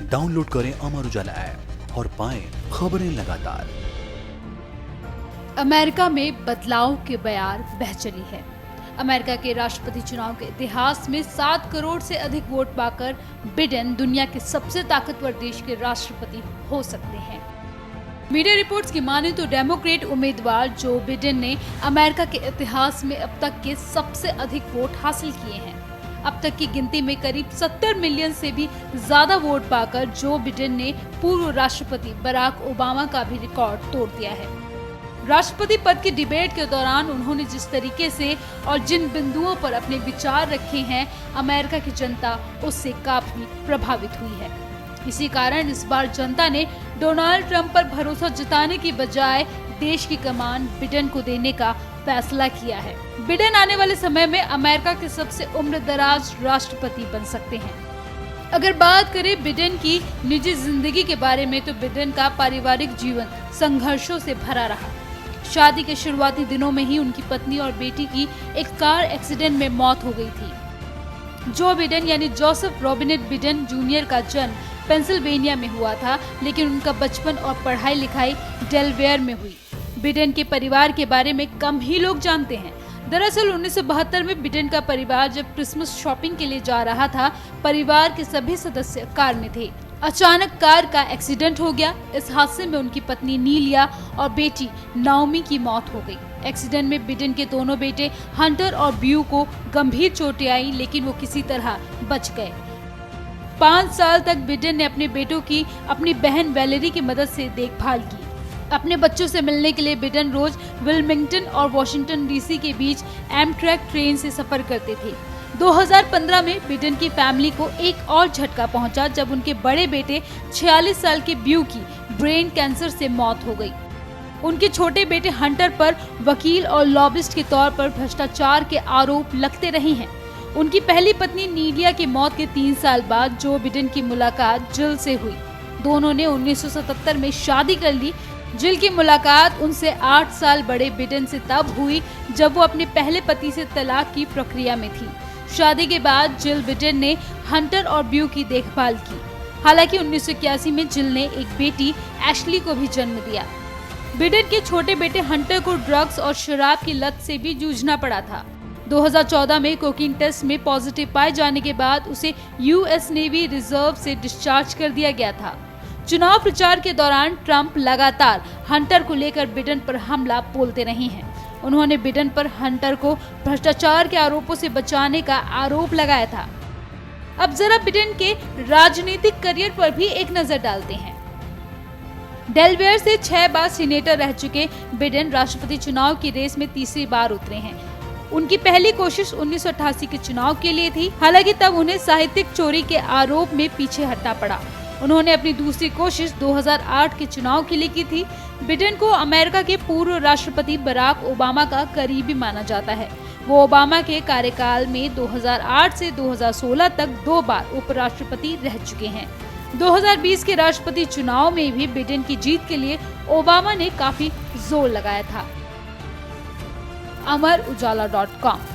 Download करें Amar Ujala app और पाएं खबरें लगातार। अमेरिका में बदलाव की बयार बह चली है। अमेरिका के राष्ट्रपति चुनाव के इतिहास में 7 करोड़ से अधिक वोट पाकर बिडेन दुनिया के सबसे ताकतवर देश के राष्ट्रपति हो सकते हैं। मीडिया रिपोर्ट्स की माने तो डेमोक्रेट उम्मीदवार जो बिडेन ने अमेरिका के इतिहास में अब तक के सबसे अधिक वोट हासिल किए हैं। अब तक की गिनती में करीब 70 मिलियन से भी ज्यादा वोट पाकर जो बिडेन ने पूर्व राष्ट्रपति बराक ओबामा का भी रिकॉर्ड तोड़ दिया है। राष्ट्रपति पद की डिबेट के दौरान उन्होंने जिस तरीके से और जिन बिंदुओं पर अपने विचार रखे हैं, अमेरिका की जनता उससे काफी प्रभावित हुई है। इसी कारण इस बार जनता ने डोनाल्ड ट्रंप पर भरोसा जताने की बजाय देश की कमान बिडेन को देने का फैसला किया है। बिडेन आने वाले समय में अमेरिका के सबसे उम्रदराज राष्ट्रपति बन सकते हैं। अगर बात करें बिडेन की निजी जिंदगी के बारे में तो बिडेन का पारिवारिक जीवन संघर्षों से भरा रहा। शादी के शुरुआती दिनों में ही उनकी पत्नी और बेटी की एक कार एक्सीडेंट में मौत हो गई थी। जो बिडेन यानी जोसेफ रॉबिनेट बिडेन जूनियर का जन्म पेंसिल्वेनिया में हुआ था, लेकिन उनका बचपन और पढ़ाई लिखाई डेलवेयर में हुई। बिडेन के परिवार के बारे में कम ही लोग जानते हैं। दरअसल 1972 में बिडेन का परिवार जब क्रिसमस शॉपिंग के लिए जा रहा था, परिवार के सभी सदस्य कार में थे। अचानक कार का एक्सीडेंट हो गया। इस हादसे में उनकी पत्नी नीलिया और बेटी नाओमी की मौत हो गई। एक्सीडेंट में बिडेन के दोनों बेटे हंटर और ब्यू को गंभीर चोटें आई, लेकिन वो किसी तरह बच गए। 5 साल तक बिडेन ने अपने बेटों की अपनी बहन वैलेरी की मदद से देखभाल की। अपने बच्चों से मिलने के लिए बिडेन रोज विल्मिंगटन और वॉशिंगटन डीसी के बीच एमट्रैक ट्रेन से सफर करते थे। 2015 में बिडेन की फैमिली को एक और झटका पहुंचा जब उनके बड़े बेटे 46 साल के ब्यू की ब्रेन कैंसर से मौत हो गई। उनके छोटे बेटे हंटर पर वकील और लॉबिस्ट के तौर पर भ्रष्टाचार के आरोप लगते रहे हैं। उनकी पहली पत्नी नीलिया की मौत के 3 साल बाद जो बिडेन की मुलाकात जिल से हुई। दोनों ने 1977 में शादी कर ली। जिल की मुलाकात उनसे 8 साल बड़े बिडेन से तब हुई जब वो अपने पहले पति से तलाक की प्रक्रिया में थी। शादी के बाद जिल बिडेन ने हंटर और ब्यू की देखभाल की। हालांकि 1981 में जिल ने एक बेटी एशली को भी जन्म दिया। बिडेन के छोटे बेटे हंटर को ड्रग्स और शराब की लत से भी जूझना पड़ा था। 2014 में कोकीन टेस्ट में पॉजिटिव पाए जाने के बाद उसे यूएस नेवी रिजर्व से डिस्चार्ज कर दिया गया था। चुनाव प्रचार के दौरान ट्रंप लगातार हंटर को लेकर बिडेन पर हमला बोलते रहे हैं। उन्होंने बिडेन पर हंटर को भ्रष्टाचार के आरोपों से बचाने का आरोप लगाया था। अब जरा बिडेन के राजनीतिक करियर पर भी एक नजर डालते हैं। डेलवेयर से 6 बार सीनेटर रह चुके बिडेन राष्ट्रपति चुनाव की रेस में तीसरी बार उतरे हैं। उनकी पहली कोशिश 1988 के चुनाव के लिए थी। हालांकि तब उन्हें साहित्यिक चोरी के आरोप में पीछे हटना पड़ा। उन्होंने अपनी दूसरी कोशिश 2008 के चुनाव के लिए की थी। बिडेन को अमेरिका के पूर्व राष्ट्रपति बराक ओबामा का करीबी माना जाता है। वो ओबामा के कार्यकाल में 2008 से 2016 तक 2 बार उपराष्ट्रपति रह चुके हैं। 2020 के राष्ट्रपति चुनाव में भी बिडेन की जीत के लिए ओबामा ने काफी जोर लगाया था। अमर उजाला.com